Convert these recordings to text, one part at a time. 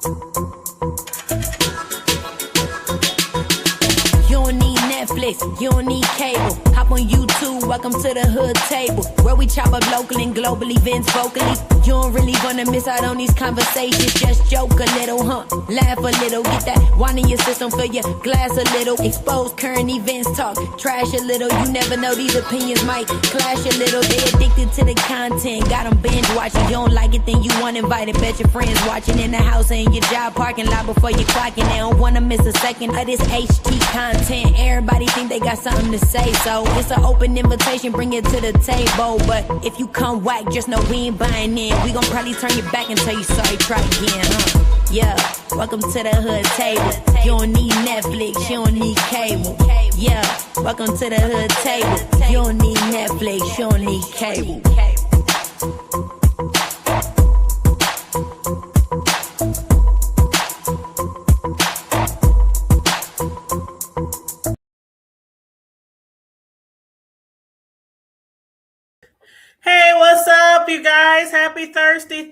You don't need Netflix, you don't need cable. Hop on YouTube, welcome to the hood table, where we chop up local and global events vocally. You don't really wanna miss out on these conversations. Just joke a little, laugh a little. Get that wine in your system, fill your glass a little. Expose current events, talk trash a little. You never know, these opinions might clash a little. They addicted to the content, got them binge watching. You don't like it, then you want invited. Bet your friends watching in the house and your job parking lot before you clocking. They don't wanna miss a second of this HT content. Everybody think they got something to say, so it's an open invitation, bring it to the table. But if you come whack, just know we ain't buying in. We gon' probably turn your back and tell you sorry, try again, Yeah, welcome to the hood table. You don't need Netflix, you don't need cable. Yeah, welcome to the hood table. You don't need Netflix, you don't need cable. Hey, what's up, you guys? Happy Thursday.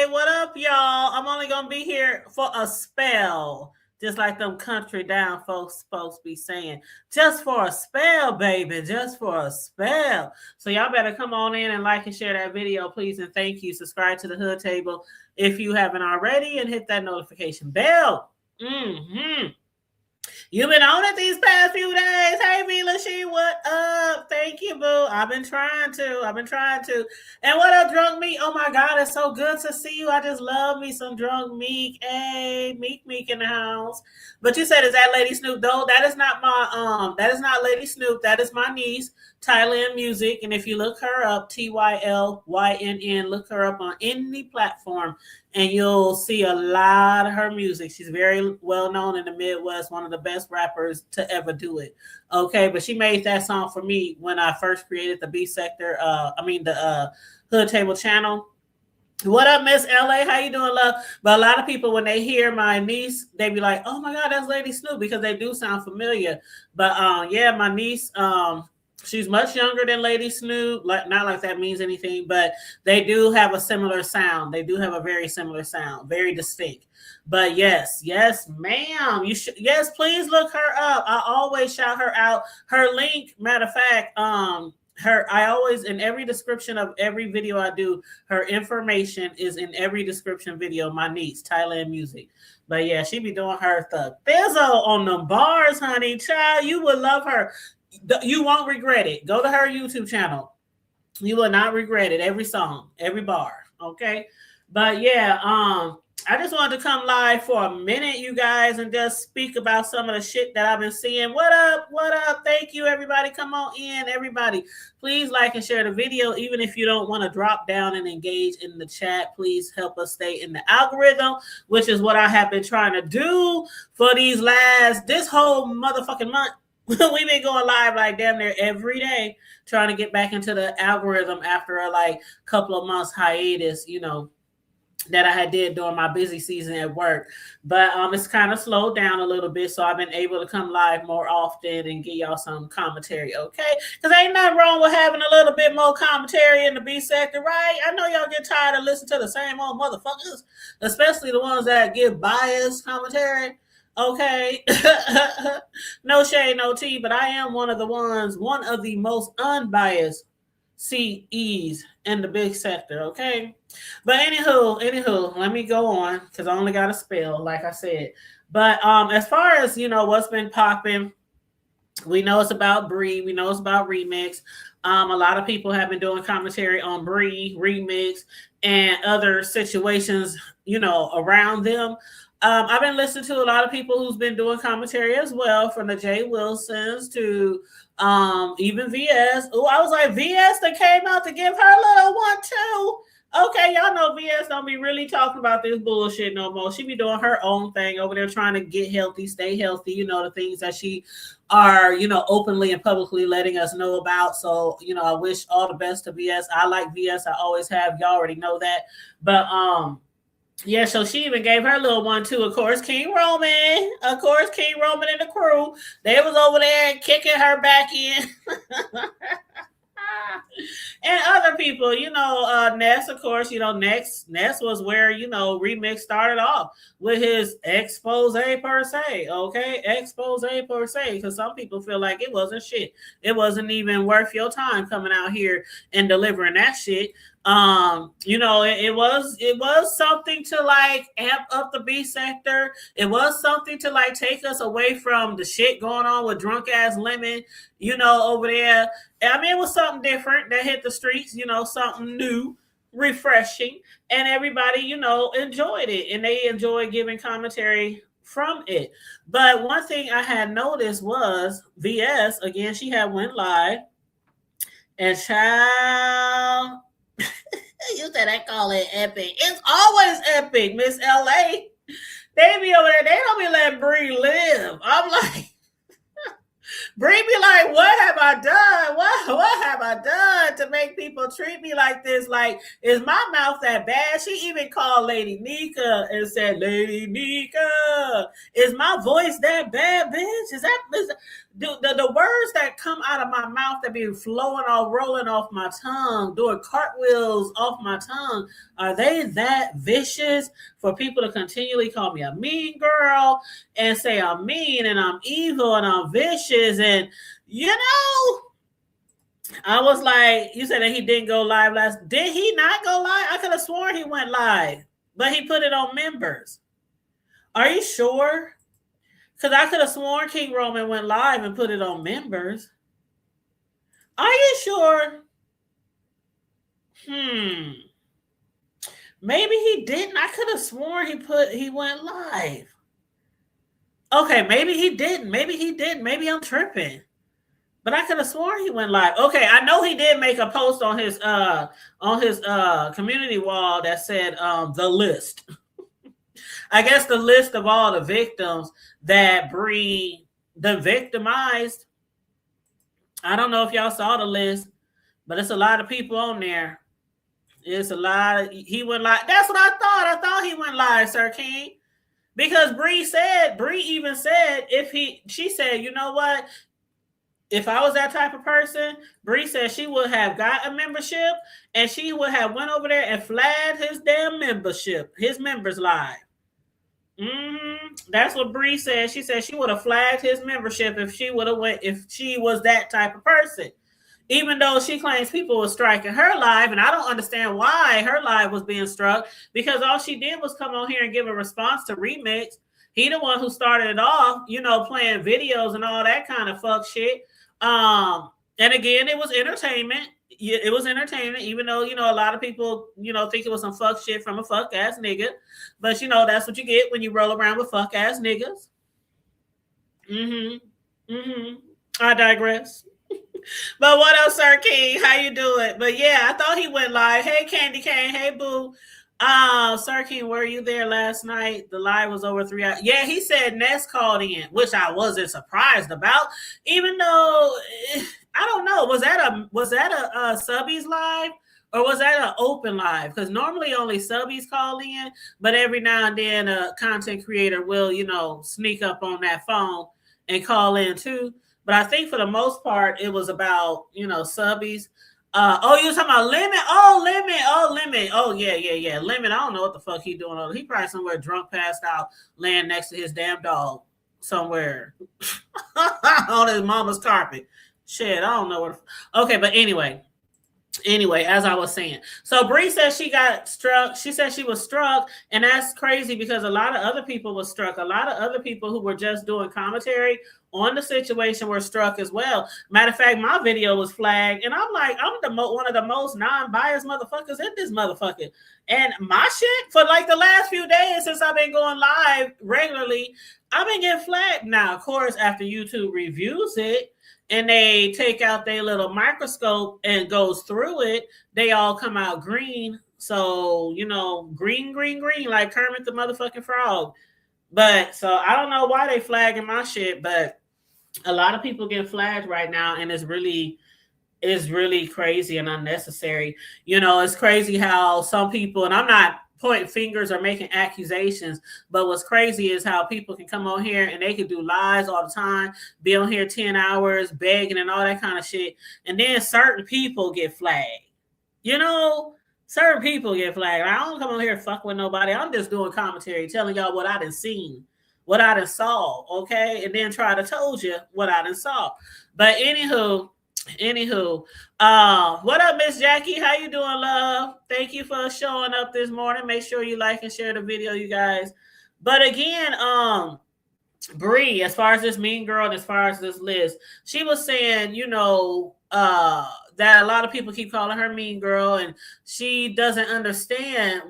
What up, y'all? I'm only going to be here for a spell, just like them country down folks supposed to be saying. Just for a spell, baby. Just for a spell. So y'all better come on in and like and share that video, please, and thank you. Subscribe to the Hood Table if you haven't already, and hit that notification bell. You've been on it these past few days. Hey, Mila She, what up? Thank you, boo. I've been trying to. And what up, Drunk Meek? Oh, my God, it's so good to see you. I just love me some Drunk Meek. Hey, Meek in the house. But you said, is that Lady Snoop? No, that is not that is not Lady Snoop. That is my niece, Thailand Music. And if you look her up, TYLYNN, look her up on any platform, and you'll see a lot of her music. She's very well known in the Midwest, one of the best rappers to ever do it. Okay, but she made that song for me when I first created the B Sector, the Hood Table channel. What up, Miss LA? How you doing, love? But a lot of people, when they hear my niece, they be like, oh my God, that's Lady Snoop, because they do sound familiar. But yeah, my niece, she's much younger than Lady Snoop. Not like that means anything, but they do have a similar sound. They do have a very similar sound, very distinct. But yes, ma'am. Yes, please look her up. I always shout her out. Her link, matter of fact, I always, in every description of every video I do, her information is in every description video. My niece, Thailand Music. But yeah, she be doing her stuff. Thizzle on the bars, honey. Child, you would love her. You won't regret it. Go to her YouTube channel. You will not regret it. Every song, every bar. Okay. But yeah, I just wanted to come live for a minute, you guys, and just speak about some of the shit that I've been seeing. What up? Thank you, everybody. Come on in, everybody. Please like and share the video. Even if you don't want to drop down and engage in the chat, please help us stay in the algorithm, which is what I have been trying to do for this whole motherfucking month. We've been going live like damn near every day, trying to get back into the algorithm after a couple of months hiatus, that I had did during my busy season at work. But it's kind of slowed down a little bit, so I've been able to come live more often and give y'all some commentary, okay? Because ain't nothing wrong with having a little bit more commentary in the B Sector, right? I know y'all get tired of listening to the same old motherfuckers, especially the ones that give biased commentary. Okay. No shade, no tea, but I am one of the most unbiased CEs in the big sector, okay? But anywho, let me go on, because I only got a spell, like I said. But as far as, what's been popping, we know it's about Bree. We know it's about Remix. A lot of people have been doing commentary on Bree, Remix, and other situations, around them. I've been listening to a lot of people who's been doing commentary as well, from the Jay Wilsons to even VS. Oh, I was like, VS that came out to give her a little one too. Okay, y'all know VS don't be really talking about this bullshit no more. She be doing her own thing over there, trying to get healthy, stay healthy, the things that she are, openly and publicly letting us know about. So, I wish all the best to VS. I like VS. I always have. Y'all already know that. But yeah, so she even gave her little one too. Of course, King Roman and the crew, they was over there kicking her back in. And other people, Ness, of course, Ness was where, Remix started off with his expose per se, okay? Expose per se, because some people feel like it wasn't shit. It wasn't even worth your time coming out here and delivering that shit. It was something to like amp up the B sector. It was something to like take us away from the shit going on with drunk ass Lemon, over there. I mean, it was something different that hit the streets, something new, refreshing, and everybody, enjoyed it, and they enjoyed giving commentary from it. But one thing I had noticed was VS again. She had went live, and child. You said I call it epic. It's always epic, Miss LA. They be over there. They don't be letting Bree live. I'm like, Bree be like, what have I done? What have I done to make people treat me like this? Like, is my mouth that bad? She even called Lady Nika and said, Lady Nika, is my voice that bad, bitch? Is the words that come out of my mouth that be flowing or rolling off my tongue, doing cartwheels off my tongue, are they that vicious for people to continually call me a mean girl and say I'm mean and I'm evil and I'm vicious? And I was like, you said that he didn't go live did he not go live? I could have sworn he went live, but he put it on members. Are you sure? Because I could have sworn King Roman went live and put it on members. Are you sure? Maybe he didn't. I could have sworn he went live. Okay, maybe he didn't. Maybe I'm tripping. But I could have sworn he went live. Okay, I know he did make a post on his community wall that said the list. I guess the list of all the victims that Bree victimized. I don't know if y'all saw the list, but it's a lot of people on there. It's a lot. He went live. That's what I thought. I thought he went live, Sir King. Because Bree even said, she said, you know what? If I was that type of person, Bree said she would have got a membership and she would have went over there and flagged his damn membership, his members live. That's what Bree said. She said she would have flagged his membership if she was that type of person. Even though she claims people were striking her live, and I don't understand why her live was being struck, because all she did was come on here and give a response to Remix. He the one who started it off, playing videos and all that kind of fuck shit. And again, it was entertainment. It was entertainment, even though, a lot of people, think it was some fuck shit from a fuck ass nigga. But, that's what you get when you roll around with fuck ass niggas. I digress. But what else, Sir King? How you doing? But yeah, I thought he went live. Hey, Candy Cane. Hey, boo. Sir King, were you there last night? The live was over 3 hours. Yeah, he said Ness called in, which I wasn't surprised about, even though I don't know. Was that a subbies live or was that an open live? Because normally only subbies call in, but every now and then a content creator will, sneak up on that phone and call in too. But I think for the most part, it was about, subbies. You were talking about Lemon? Lemon. Oh, yeah. Lemon, I don't know what the fuck he doing. He probably somewhere drunk, passed out, laying next to his damn dog somewhere on his mama's carpet. Shit, I don't know what. Okay, but anyway, as I was saying, so Bree said she got struck. She said she was struck, and that's crazy because a lot of other people were struck. A lot of other people who were just doing commentary on the situation were struck as well. Matter of fact, my video was flagged, and I'm like, I'm one of the most non-biased motherfuckers in this motherfucker. And my shit for like the last few days since I've been going live regularly, I've been getting flagged. Now, of course, after YouTube reviews it and they take out their little microscope and goes through it, they all come out green. So, green, like Kermit the motherfucking Frog. But so I don't know why they flagging my shit, but a lot of people get flagged right now, and it's really crazy and unnecessary. It's crazy how some people, and I'm not pointing fingers or making accusations. But what's crazy is how people can come on here and they can do lies all the time, be on here 10 hours begging and all that kind of shit. And then certain people get flagged. You know, certain people get flagged. I don't come on here and fuck with nobody. I'm just doing commentary, telling y'all what I done seen, what I done saw, okay? And then try to told you what I done saw. But anywho, what up, Miss Jackie? How you doing, love? Thank you for showing up this morning. Make sure you like and share the video, you guys. But again, Bree, as far as this mean girl and as far as this list, she was saying, you know, that a lot of people keep calling her mean girl, and she doesn't understand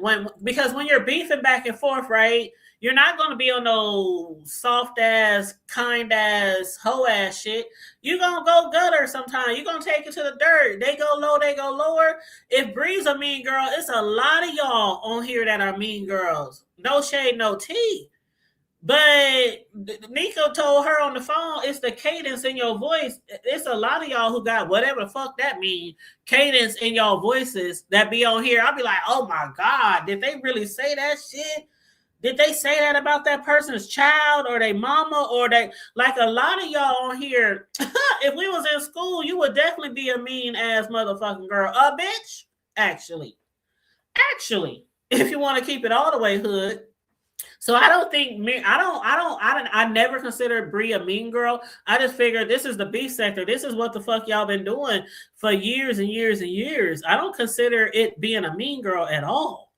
because when you're beefing back and forth, right? You're not going to be on no soft ass, kind ass, hoe ass shit. You're going to go gutter sometimes. You're going to take it to the dirt. They go low, they go lower. If Bree's a mean girl, it's a lot of y'all on here that are mean girls. No shade, no tea. But Nico told her on the phone, it's the cadence in your voice. It's a lot of y'all who got whatever the fuck that mean, cadence in y'all voices that be on here. I'll be like, oh my God, did they really say that shit? Did they say that about that person's child or their mama or they, like a lot of y'all on here, if we was in school, you would definitely be a mean ass motherfucking girl. A bitch, actually, if you want to keep it all the way hood. So I don't think I never considered Bree a mean girl. I just figured this is the beef sector. This is what the fuck y'all been doing for years and years and years. I don't consider it being a mean girl at all.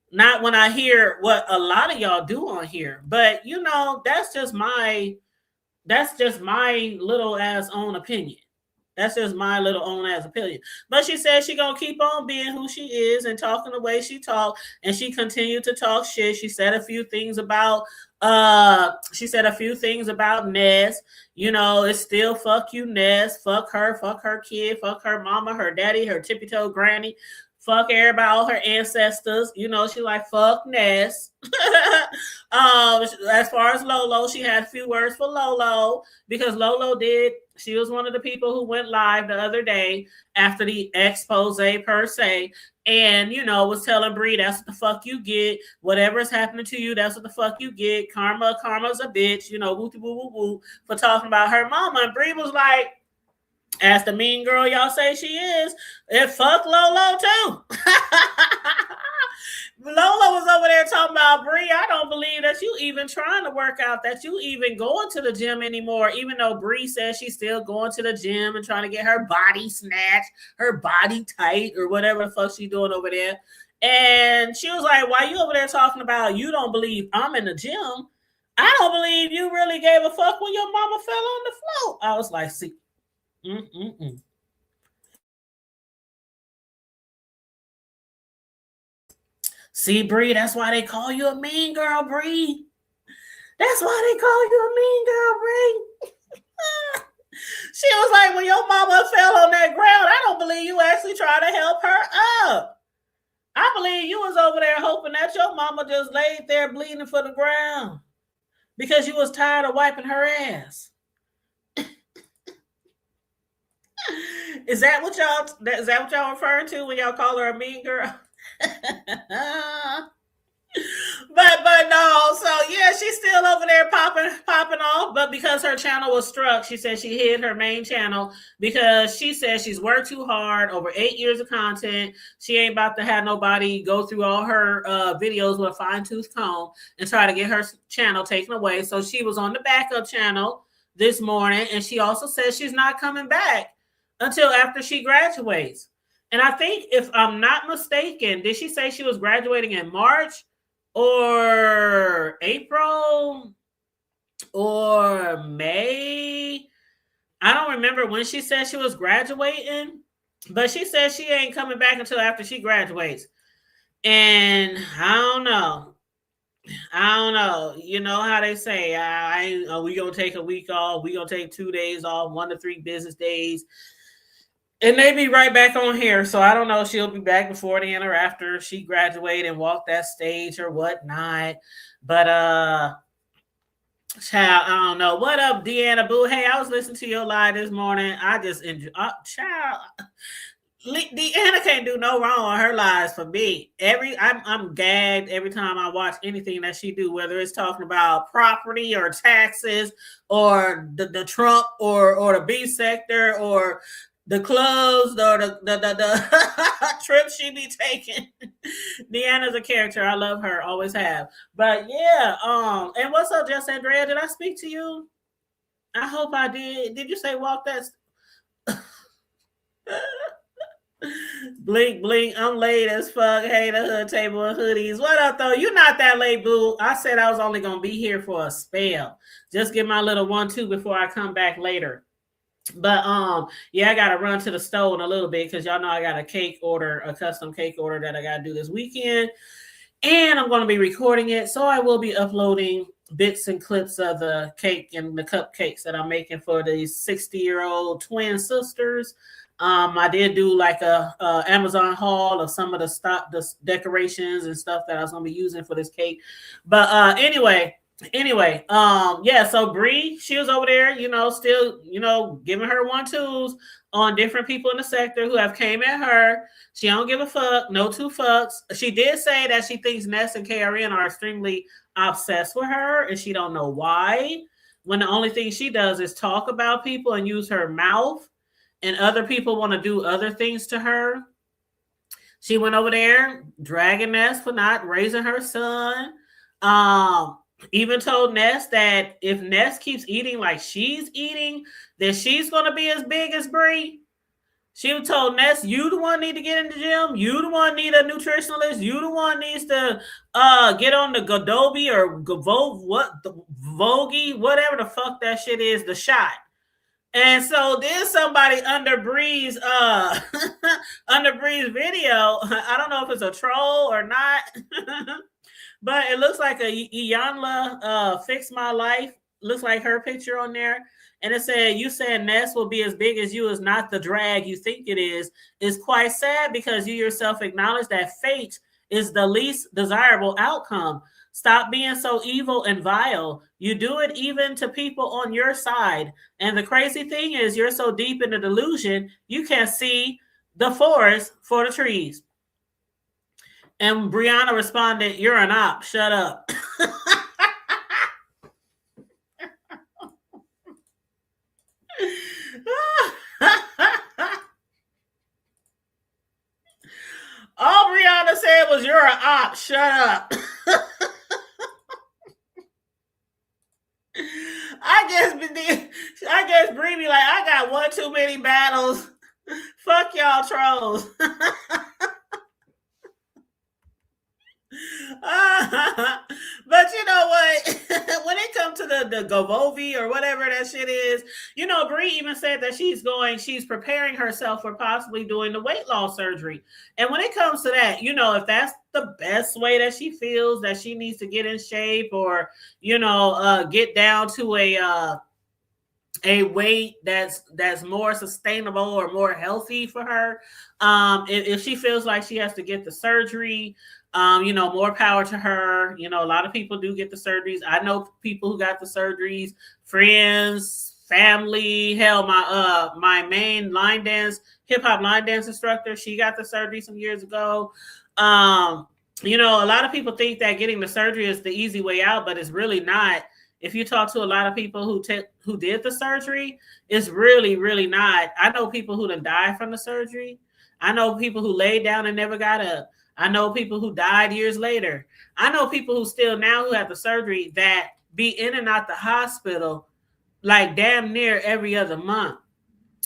Not when I hear what a lot of y'all do on here. But you know, that's just my little ass own opinion. That's just my little own ass opinion. But she said she gonna keep on being who she is and talking the way she talk, and she continued to talk shit. She said a few things about Ness. You know, it's still fuck you, Ness. Fuck her kid, fuck her mama, her daddy, her tippy toe granny. Fuck everybody, all her ancestors. You know, she like, fuck Ness. As far as Lolo, she had a few words for Lolo because she was one of the people who went live the other day after the expose per se. And, you know, was telling Bree, that's what the fuck you get. Whatever's happening to you, that's what the fuck you get. Karma's a bitch, you know, woo woo woo woo, for talking about her mama. And Bree was like, as the mean girl y'all say she is, it fuck Lolo too. Lola was over there talking about, Bree, I don't believe that you even trying to work out, that you even going to the gym anymore, even though Bree says she's still going to the gym and trying to get her body snatched, her body tight, or whatever the fuck she's doing over there. And she was like, why you over there talking about you don't believe I'm in the gym? I don't believe you really gave a fuck when your mama fell on the floor. I was like, see, See, Bree, that's why they call you a mean girl, Bree. That's why they call you a mean girl, Bree. She was like, when your mama fell on that ground, I don't believe you actually tried to help her up. I believe you was over there hoping that your mama just laid there bleeding for the ground because you was tired of wiping her ass. Is that what y'all referring to when y'all call her a mean girl? but no, so yeah, she's still over there popping off, but because her channel was struck, she said she hid her main channel because she said she's worked too hard, over 8 years of content. She ain't about to have nobody go through all her videos with a fine-tooth comb and try to get her channel taken away. So she was on the backup channel this morning, and she also said she's not coming back until after she graduates. And I think, if I'm not mistaken, did she say she was graduating in March or April or May? I don't remember when she said she was graduating, but she said she ain't coming back until after she graduates. And I don't know. You know how they say, we going to take a week off. We going to take 2 days off, 1 to 3 business days. And they be right back on here. So I don't know if she'll be back before then or after she graduated and walked that stage or whatnot. But child, I don't know. What up, Deanna Boo? Hey, I was listening to your live this morning. I just enjoy child. Deanna can't do no wrong on her lives for me. I'm gagged every time I watch anything that she do, whether it's talking about property or taxes or the Trump or the B sector or the clothes or the trips she be taking. Deanna's a character. I love her, always have. But yeah, and what's up, Jess Andrea? Did I speak to you? I hope I did. Did you say walk that? Blink, blink. I'm late as fuck. Hey, the hood table and hoodies. What up, though? You're not that late, boo. I said I was only gonna be here for a spell. Just get my little 1-2 before I come back later. But yeah, I gotta run to the store in a little bit because y'all know I got a custom cake order that I gotta do this weekend, and I'm gonna be recording it, so I will be uploading bits and clips of the cake and the cupcakes that I'm making for these 60-year-old twin sisters. I did do like a Amazon haul of some of the decorations and stuff that I was gonna be using for this cake. But anyway, yeah. So Bree, she was over there, still, giving her 1-2s on different people in the sector who have came at her. She don't give a fuck, no two fucks. She did say that she thinks Ness and KRN are extremely obsessed with her, and she don't know why. When the only thing she does is talk about people and use her mouth. And other people want to do other things to her. She went over there dragging Ness for not raising her son. Even told Ness that if Ness keeps eating like she's eating, then she's going to be as big as Bree. She told Ness, you the one need to get in the gym. You the one need a nutritionalist. You the one needs to get on the Godobi or Vogie, whatever the fuck that shit is, the shot. And so there's somebody under Bree's video. I don't know if it's a troll or not, but it looks like a Iyanla Fix My Life. Looks like her picture on there. And it said, you said Ness will be as big as you is not the drag you think it is. It's quite sad because you yourself acknowledge that fate is the least desirable outcome. Stop being so evil and vile. You do it even to people on your side. And the crazy thing is you're so deep in the delusion, you can't see the forest for the trees. And Brianna responded, you're an op. Shut up. All Brianna said was, you're an op. Shut up. I guess Bree be like, I got one too many battles. Fuck y'all trolls. But you know what? When it comes to the Govovi or whatever that shit is, Bree even said that she's preparing herself for possibly doing the weight loss surgery. And when it comes to that, if that's the best way that she feels that she needs to get in shape or, get down to a weight that's more sustainable or more healthy for her. If she feels like she has to get the surgery, more power to her. A lot of people do get the surgeries. I know people who got the surgeries, friends, family. Hell, my main hip hop line dance instructor, she got the surgery some years ago. A lot of people think that getting the surgery is the easy way out, but it's really not. If you talk to a lot of people who did the surgery, it's really, really not. I know people who done died from the surgery. I know people who laid down and never got up. I know people who died years later. I know people who still now who have the surgery that be in and out the hospital like damn near every other month.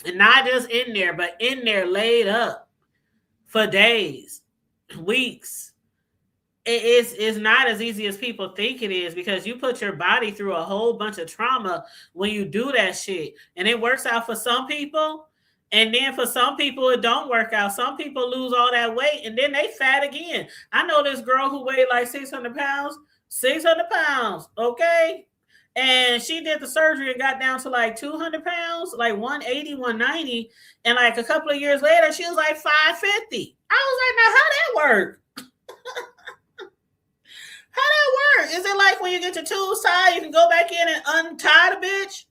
And not just in there, but in there laid up for days, weeks. It's not as easy as people think it is because you put your body through a whole bunch of trauma when you do that shit. And it works out for some people. And then for some people, it don't work out. Some people lose all that weight and then they fat again. I know this girl who weighed like 600 pounds, okay? And she did the surgery and got down to like 200 pounds, like 180, 190. And like a couple of years later, she was like 550. I was like, now how that work? How that work? Is it like when you get your tools tied, you can go back in and untie the bitch?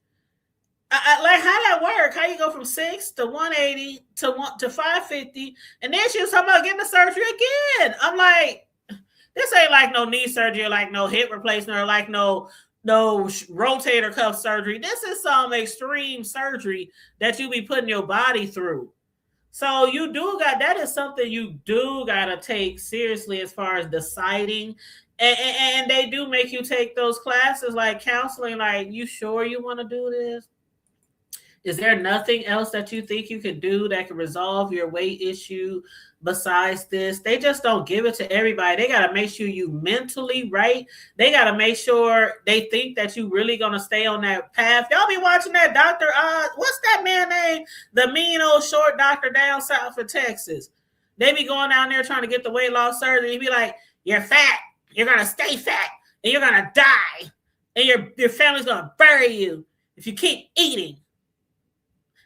like how that work? How you go from 6 to 180 to 550, and then she was talking about getting the surgery again. I'm like, this ain't like no knee surgery, or like no hip replacement, or like no rotator cuff surgery. This is some extreme surgery that you be putting your body through. So you do got, that is something you do gotta take seriously as far as deciding. And they do make you take those classes like counseling. Like, you sure you want to do this? Is there nothing else that you think you could do that could resolve your weight issue besides this? They just don't give it to everybody. They got to make sure you mentally right. They got to make sure they think that you really going to stay on that path. Y'all be watching that Dr. What's that man name? The mean old short doctor down south of Texas. They be going down there trying to get the weight loss surgery. He be like, you're fat. You're going to stay fat. And you're going to die. And your family's going to bury you if you keep eating.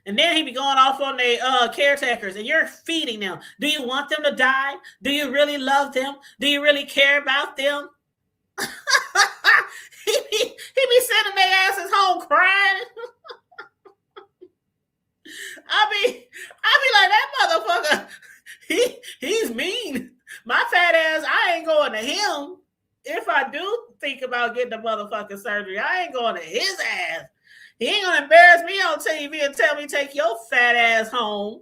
And then he be going off on the caretakers, and you're feeding them. Do you want them to die? Do you really love them? Do you really care about them? he be sending their asses home crying. I be like, that motherfucker, he's mean. My fat ass, I ain't going to him. If I do think about getting the motherfucking surgery, I ain't going to his ass. He ain't gonna embarrass me on TV and tell me take your fat ass home.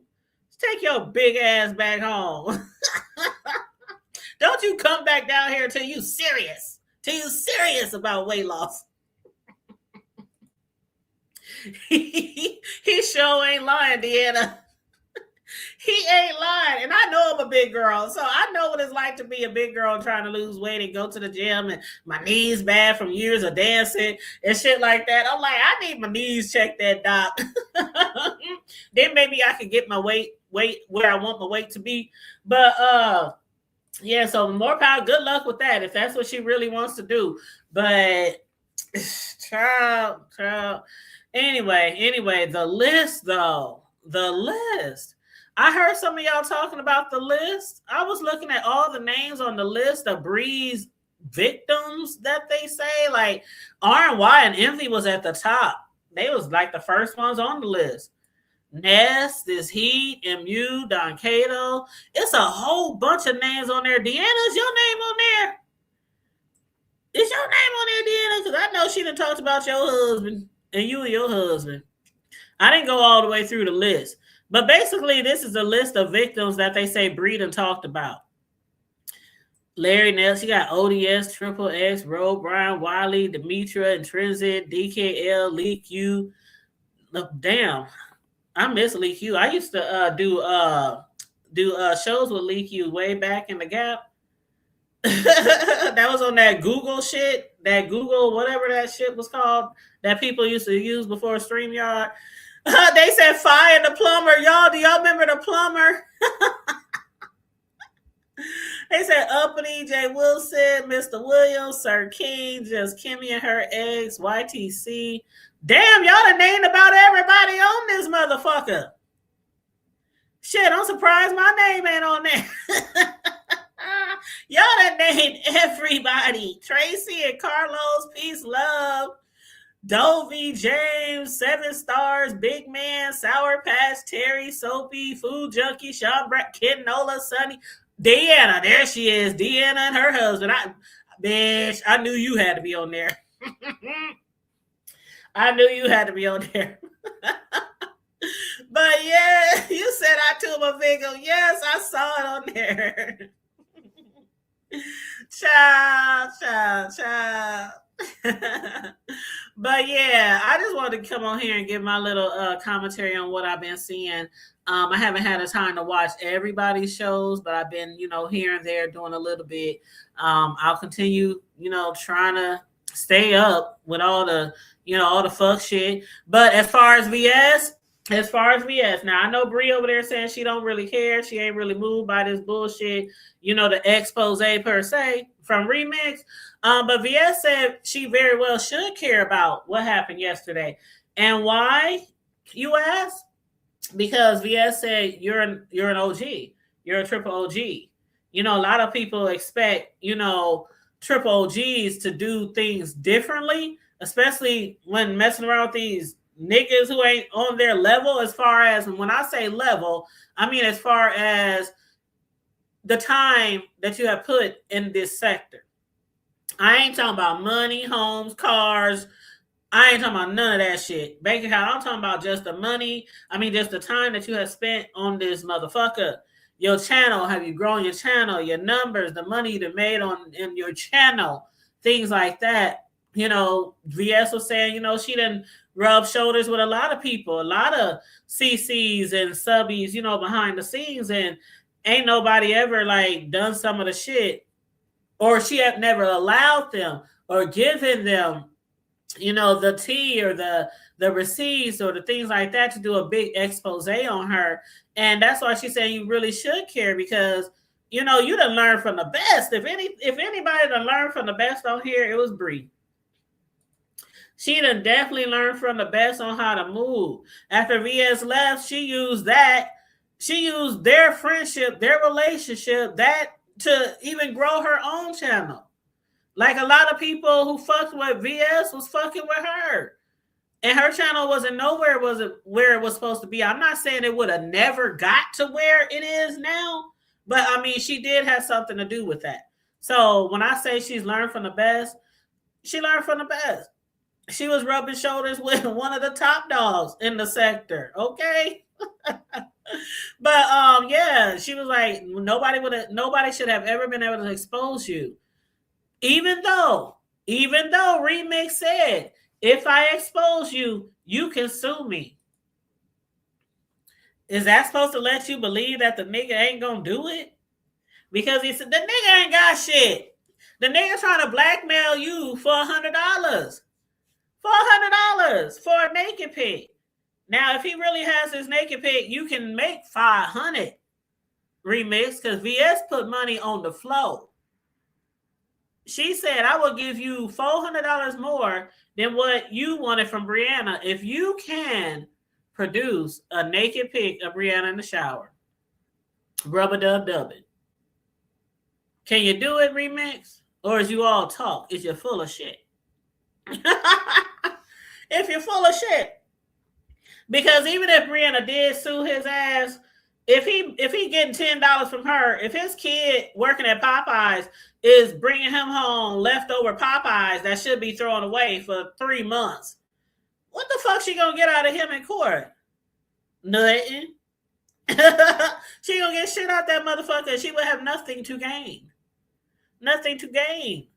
Take your big ass back home. Don't you come back down here till you serious. Till you serious about weight loss. He sure ain't lying, Deanna. He ain't lying. And I know I'm a big girl, so I know what it's like to be a big girl trying to lose weight and go to the gym, and my knees bad from years of dancing and shit like that. I'm like, I need my knees checked, that doc. Then maybe I could get my weight where I want my weight to be. But yeah, so more power. Good luck with that if that's what she really wants to do. But child. Anyway, the list though. The list. I heard some of y'all talking about the list. I was looking at all the names on the list of Bree's victims that they say. Like, RNY and Envy was at the top. They was like the first ones on the list. Ness, This Heat, MU, Don Cato. It's a whole bunch of names on there. Deanna, is your name on there? Is your name on there, Deanna? Because I know she done talked about your husband and you and your husband. I didn't go all the way through the list. But basically, this is a list of victims that they say Bree done talked about. Larry Ness, you got ODS, Triple X, Ro, Brian, Wiley, Demetra, Intrinsic, DKL, Lee Q. Damn, I miss Lee Q. I used to do shows with Lee Q way back in the Gap. That was on that Google shit, that Google, whatever that shit was called, that people used to use before StreamYard. They said fire the plumber. Y'all, do y'all remember the plumber? They said Uppity, Jay Wilson, Mr. Williams, Sir King, Just Kimmy and her eggs, YTC. Damn, y'all done named about everybody on this motherfucker. Shit, I'm surprised my name ain't on there. Y'all done named everybody. Tracy and Carlos, peace, love. Dovey, James, 7 Stars, Big Man, Sour Patch, Terry, Soapy, Food Junkie, Sean Brett, Kid Nola, Sunny, Deanna. There she is. Deanna and her husband. I knew you had to be on there. I knew you had to be on there. But yeah, you said I took my finger. Yes, I saw it on there. Child. But yeah, I just wanted to come on here and give my little commentary on what I've been seeing. I haven't had a time to watch everybody's shows, but I've been, here and there doing a little bit. I'll continue, trying to stay up with all the, all the fuck shit. But as far as VS, now I know Bree over there saying she don't really care. She ain't really moved by this bullshit, the expose per se from Remix. But VS said she very well should care about what happened yesterday. And why, you ask? Because VS said you're an OG. You're a triple OG. A lot of people expect, triple OGs to do things differently, especially when messing around with these niggas who ain't on their level. As far as, when I say level, I mean as far as the time that you have put in this sector. I ain't talking about money, homes, cars. I ain't talking about none of that shit. Bank account, I'm talking about just the money. I mean, just the time that you have spent on this motherfucker. Your channel, have you grown your channel, your numbers, the money you made in your channel, things like that. You know, VS was saying, you know, she done rub shoulders with a lot of people, a lot of CCs and subbies, you know, behind the scenes, and ain't nobody ever like done some of the shit, or she have never allowed them or given them, you know, the tea or the receipts or the things like that to do a big expose on her. And that's why she's saying you really should care, because, you know, you done learned from the best. If anybody done learned from the best on here, it was Bree. She done definitely learned from the best on how to move. After VS left, she used their friendship, their relationship, that to even grow her own channel. Like a lot of people who fucked with VS was fucking with her. And her channel wasn't nowhere where it was supposed to be. I'm not saying it would have never got to where it is now, but I mean, she did have something to do with that. So when I say she's learned from the best, she learned from the best. She was rubbing shoulders with one of the top dogs in the sector, okay? But yeah, she was like, nobody should have ever been able to expose you. Even though Remix said, if I expose you, you can sue me. Is that supposed to let you believe that the nigga ain't gonna do it? Because he said the nigga ain't got shit. The nigga trying to blackmail you for $100. $400 for a naked pic. Now, if he really has his naked pic, you can make 500 Remix, because VS put money on the flow. She said, I will give you $400 more than what you wanted from Brianna if you can produce a naked pic of Brianna in the shower. Rub-a-dub-dub it. Can you do it, Remix? Or is you all talk? Is you full of shit? If you're full of shit. Because even if Brianna did sue his ass, if he getting $10 from her, if his kid working at Popeyes is bringing him home leftover Popeyes that should be thrown away for 3 months, what the fuck she gonna get out of him in court? Nothing. She gonna get shit out that motherfucker. She would have nothing to gain. Nothing to gain.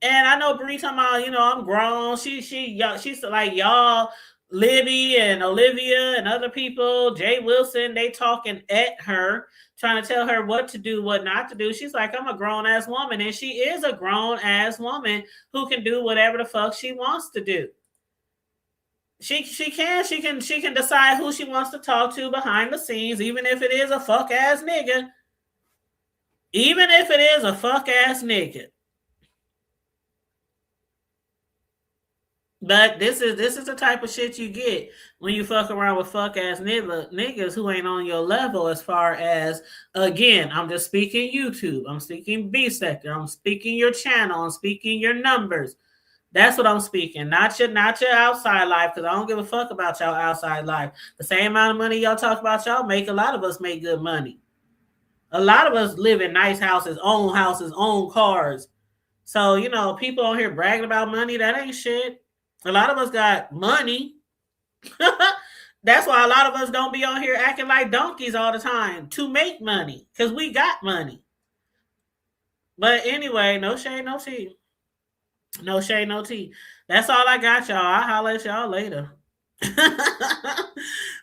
And I know Bree talking about, you know, I'm grown. She's like y'all, Libby and Olivia and other people, Jay Wilson, they talking at her, trying to tell her what to do, what not to do. She's like, I'm a grown-ass woman. And she is a grown-ass woman who can do whatever the fuck she wants to do. She can decide who she wants to talk to behind the scenes, even if it is a fuck-ass nigga. Even if it is a fuck-ass nigga. But this is the type of shit you get when you fuck around with fuck ass niggas who ain't on your level. As far as, again, I'm just speaking YouTube, I'm speaking B sector, I'm speaking your channel, I'm speaking your numbers. That's what I'm speaking, not your outside life, because I don't give a fuck about y'all outside life. The same amount of money y'all talk about y'all make, a lot of us make good money. A lot of us live in nice houses, own cars. So, you know, people on here bragging about money, that ain't shit. A lot of us got money. That's why a lot of us don't be on here acting like donkeys all the time to make money, because we got money. But anyway, no shade, no tea. No shade, no tea. That's all I got, y'all. I'll holler at y'all later.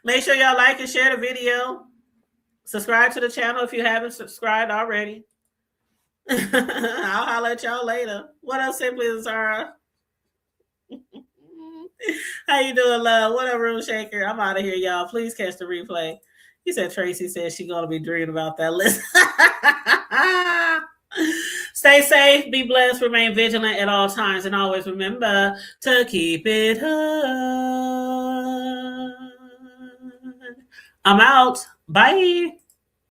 Make sure y'all like and share the video. Subscribe to the channel if you haven't subscribed already. I'll holler at y'all later. What else, Simply Zara? How you doing, love? What up, Room Shaker? I'm out of here, y'all. Please catch the replay. He said Tracy said she's gonna be dreaming about that list. Stay safe, be blessed, remain vigilant at all times, and always remember to keep it hood. I'm out. Bye.